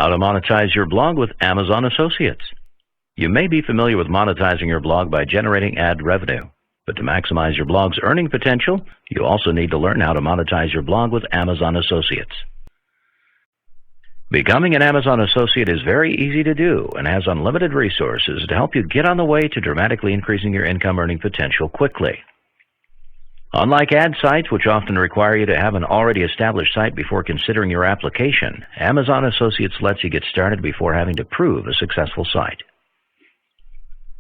How to monetize your blog with Amazon Associates. You may be familiar with monetizing your blog by generating ad revenue, but to maximize your blog's earning potential, you also need to learn how to monetize your blog with Amazon Associates. Becoming an Amazon Associate is very easy to do and has unlimited resources to help you get on the way to dramatically increasing your income earning potential quickly. Unlike ad sites, which often require you to have an already established site before considering your application, Amazon Associates lets you get started before having to prove a successful site.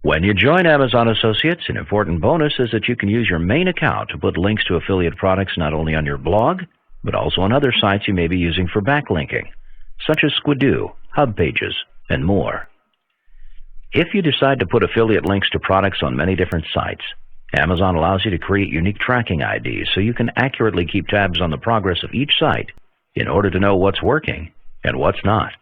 When you join Amazon Associates, an important bonus is that you can use your main account to put links to affiliate products not only on your blog, but also on other sites you may be using for backlinking, such as Squidoo, HubPages, and more. If you decide to put affiliate links to products on many different sites, Amazon allows you to create unique tracking IDs so you can accurately keep tabs on the progress of each site in order to know what's working and what's not.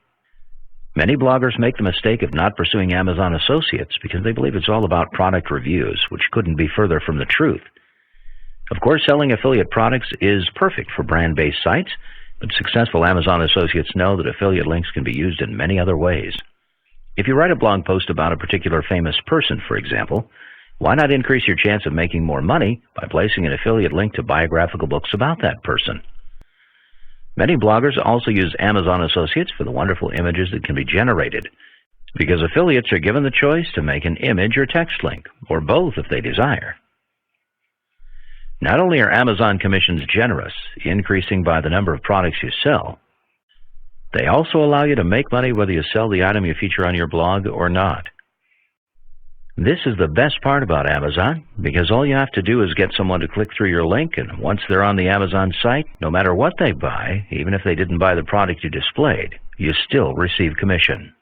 Many bloggers make the mistake of not pursuing Amazon Associates because they believe it's all about product reviews, which couldn't be further from the truth. Of course, selling affiliate products is perfect for brand-based sites, but successful Amazon Associates know that affiliate links can be used in many other ways. If you write a blog post about a particular famous person, for example, why not increase your chance of making more money by placing an affiliate link to biographical books about that person? Many bloggers also use Amazon Associates for the wonderful images that can be generated, because affiliates are given the choice to make an image or text link, or both if they desire. Not only are Amazon commissions generous, increasing by the number of products you sell, they also allow you to make money whether you sell the item you feature on your blog or not. This is the best part about Amazon, because all you have to do is get someone to click through your link, and once they're on the Amazon site, no matter what they buy, even if they didn't buy the product you displayed, you still receive commission.